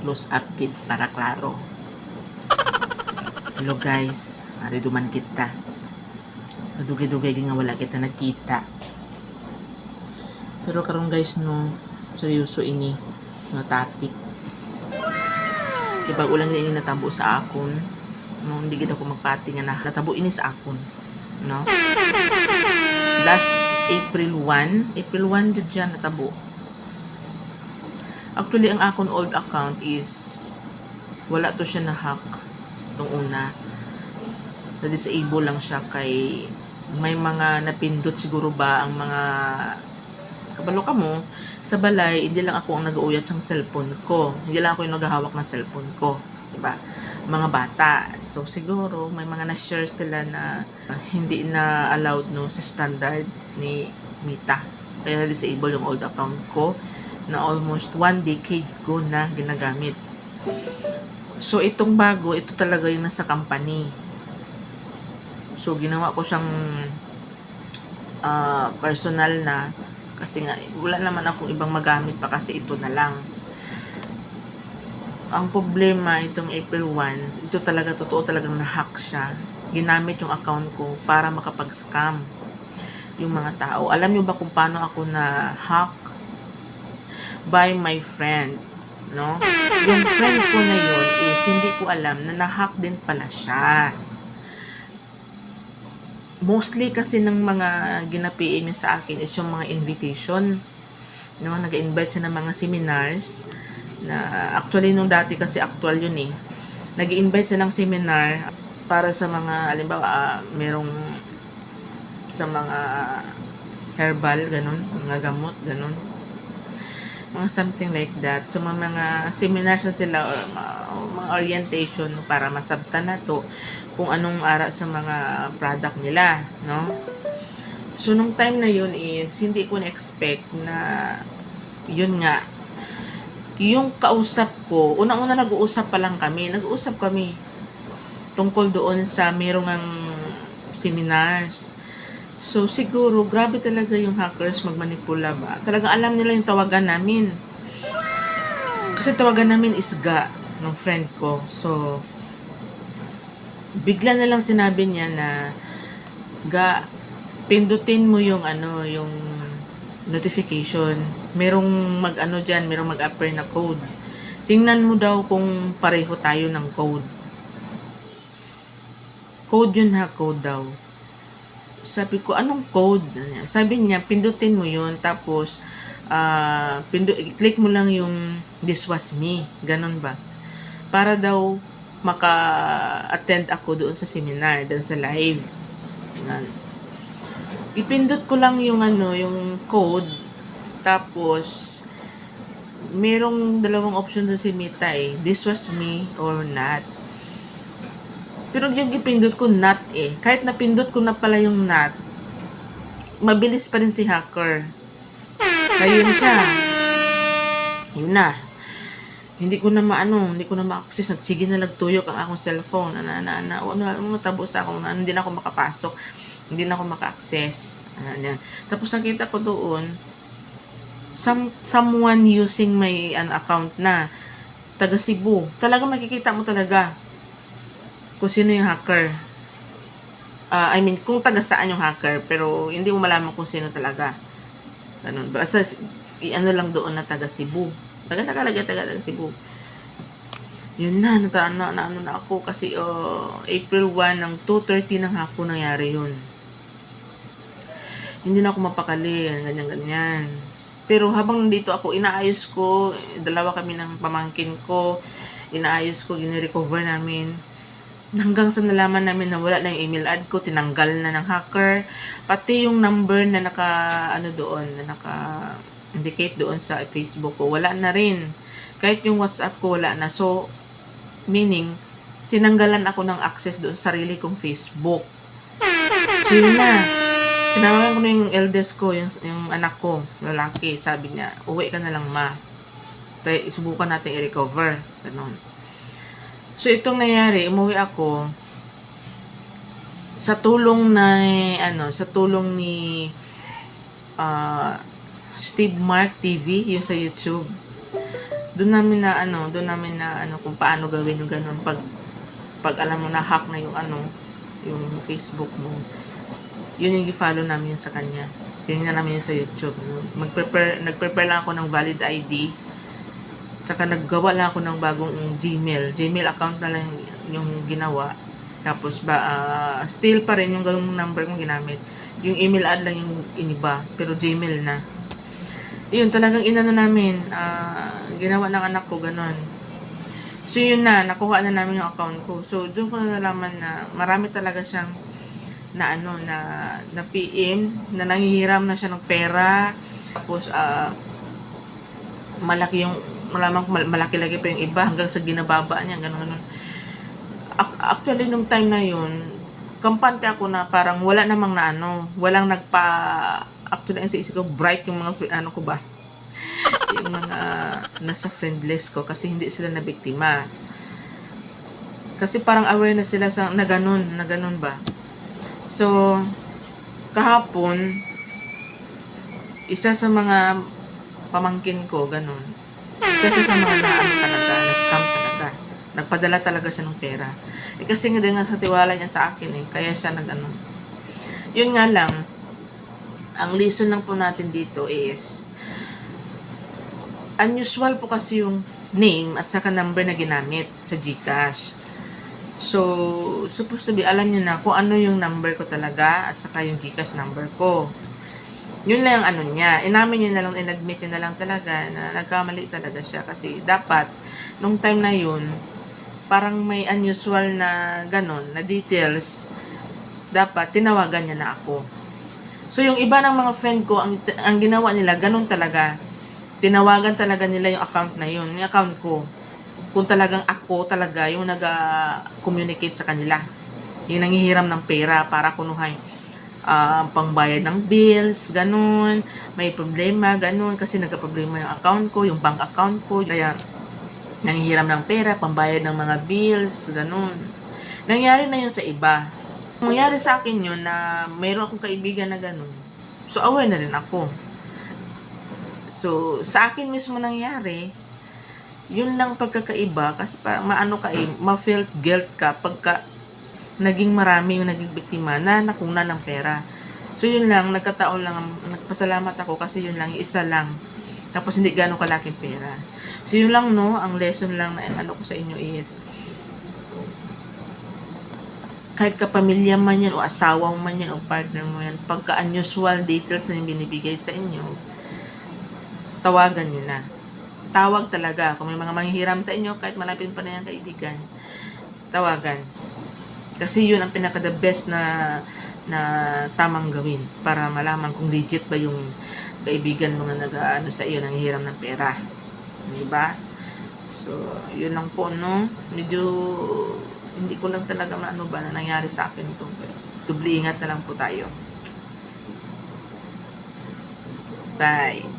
close up kit para klaro. Hello guys, ari duman kita. Dugay-dugay nga wala kita nakita. Pero karon guys no, seryoso ini nga topic. Kaya bago lang ini natabo sa akon, no, hindi gid ako magpati nga natabo ini sa akon, no? Last April 1 jud dyan natabo. Actually, ang akong old account is wala to siya na-hack itong una. Na-disable lang siya kay may mga napindot siguro ba ang mga kabalo ka mo sa balay, hindi lang ako ang nag-uuyat sa cellphone ko. Hindi lang ako yung naghahawak ng cellphone ko. Diba? Mga bata. So, siguro may mga na-share sila na hindi na allowed no sa standard ni Mita. Kaya na-disable yung old account ko na almost 1 decade ko na ginagamit. So, itong bago, ito talaga yung nasa company. So, ginawa ko siyang personal na kasi nga, wala naman akong ibang magamit pa kasi ito na lang. Ang problema, itong April 1, ito talaga, totoo talagang na-hack siya. Ginamit yung account ko para makapag-scam yung mga tao. Alam nyo ba kung paano ako na-hack? By my friend, no? Yung friend ko na yun is hindi ko alam na na-hack din pala siya. Mostly kasi ng mga gina-PM niya sa akin is yung mga invitation, no? Nag-invite siya ng mga seminars na actually nung dati kasi actual yun eh. Nag-invite siya ng seminar para sa mga halimbawa merong sa mga herbal ganun, mga gamot ganun, mga something like that. So, mga seminars na sila, mga orientation para masabtan na to kung anong ara sa mga product nila, no? So, nung time na yun is, hindi ko na-expect na, yun nga, yung kausap ko, unang-una nag-uusap pa lang kami, tungkol doon sa merong ang seminars. So, siguro, grabe talaga yung hackers magmanipula ba? Talagang alam nila yung tawagan namin. Kasi tawagan namin is Ga, ng friend ko. So, bigla na lang sinabi niya na, Ga, pindutin mo yung yung notification. Merong merong mag-appear na code. Tingnan mo daw kung pareho tayo ng code. Code yun ha, code daw. Sabi ko, anong code? Sabi niya, pindutin mo yun, tapos, click mo lang yung this was me. Ganon ba? Para daw, maka-attend ako doon sa seminar, doon sa live. Ganun. Ipindot ko lang yung yung code, tapos, merong dalawang option doon si Mita eh. This was me or not. Pero yung ipindot ko not eh. Kahit napindot ko na pala yung not, mabilis pa rin si hacker. Kaya yun siya. Yun na. Hindi ko na ma-access. Sige na nagtuyok ang akong cellphone. Natabo sa akong, hindi na ako makapasok. Hindi na ako maka-access. Tapos nakita ko doon, someone using my account na taga Cebu. Talaga makikita mo talaga kung sino yung hacker. Kung taga saan yung hacker, pero hindi mo malaman kung sino talaga. Ganun. Basta, lang doon na taga Cebu. Taga Cebu. Yun na, na ako kasi April 1 ng 2:30 ng hapon nangyari yun. Hindi na ako mapakali, ganyan. Pero habang nandito ako, inaayos ko, dalawa kami ng pamangkin ko, inaayos ko, gine-recover namin. Hanggang sa nalaman namin na wala na yung email ad ko, tinanggal na ng hacker. Pati yung number na naka-indicate doon sa Facebook ko, wala na rin. Kahit yung WhatsApp ko, wala na. So, meaning, tinanggalan ako ng access doon sa sarili kong Facebook. So, yun na. Tinawagan ko na yung eldest ko, yung anak ko, lalaki. Sabi niya, uwi ka na lang ma. Subukan natin i-recover. Ganun. So, itong nangyari, umuwi ako sa tulong ni Steve Mark TV, yung sa YouTube. doon namin na ano kung paano gawin yung ganun pag alam mo na hack na yung ano, yung Facebook mo. Yun yung i-follow namin yun sa kanya. Tingnan namin yun sa YouTube. Nag-prepare lang ako ng valid ID. Tsaka naggawa lang ako ng bagong Gmail account na lang yung ginawa. Tapos still pa rin yung ganung number kong ginamit. Yung email ad lang yung iniba, pero Gmail na. Yun, talagang inano namin, ginawa ng anak ko, ganon. So yun na, nakuha na namin yung account ko. So doon ko na nalaman na marami talaga siyang na PM, na nanghihiram na siya ng pera. Tapos malaki-laki pa yung iba hanggang sa ginababa niya, ganon. Actually, nung time na yun, kampante ako na parang wala namang walang actually, ang isip ko, bright yung mga, ko ba, yung mga nasa friend list ko kasi hindi sila na biktima. Kasi parang aware na sila na ganun ba. So, kahapon, isa sa mga pamangkin ko, ganun. Isa sa mga na-scam talaga. Nagpadala talaga siya ng pera. Kasi nga din sa tiwala niya sa akin kaya siya Yun nga lang, ang lesson lang po natin dito is, unusual po kasi yung name at saka number na ginamit sa GCash. So, supposed to be, alam niyo na kung ano yung number ko talaga at saka yung GCash number ko. Yun lang ang niya. Inamin niya na lang, inadmit niya na lang talaga na nagkamali talaga siya. Kasi dapat, nung time na yun, parang may unusual na na details, dapat tinawagan niya na ako. So, yung iba ng mga friend ko, ang ginawa nila, ganun talaga. Tinawagan talaga nila yung account na yun, yung account ko. Kung talagang ako talaga yung nag-communicate sa kanila. Yung nanghihiram ng pera para kunuhay pangbayad ng bills, ganun. May problema, ganun. Kasi nagka-problema yung account ko, yung bank account ko. Kaya, nanghihiram ng pera, pambayad ng mga bills, ganun. Nangyari na yun sa iba. Nangyari sa akin yun na mayroon akong kaibigan na ganun. So, aware na rin ako. So, sa akin mismo nangyari, yun lang pagkakaiba kasi ma-felt guilt ka pagka naging marami yung naging biktima na nakuna ng pera. So, yun lang, nagkataon lang, nagpasalamat ako kasi yun lang, isa lang. Tapos, hindi gano'ng kalaking pera. So, yun lang, ang lesson lang na ko sa inyo is, kahit kapamilya man yan, o asawa mo man yan, o partner mo yan, pagka unusual details na yung binibigay sa inyo, tawagan nyo na. Tawag talaga. Kung may mga manghihiram sa inyo, kahit malapit pa na yung kaibigan, tawagan. Kasi yun ang pinaka-the best na tamang gawin para malaman kung legit ba yung kaibigan mo na sa iyo, nanghihiram ng pera. Diba? So, yun lang po, medyo hindi ko lang talaga na nangyari sa akin ito. Dubli ingat na lang po tayo. Bye.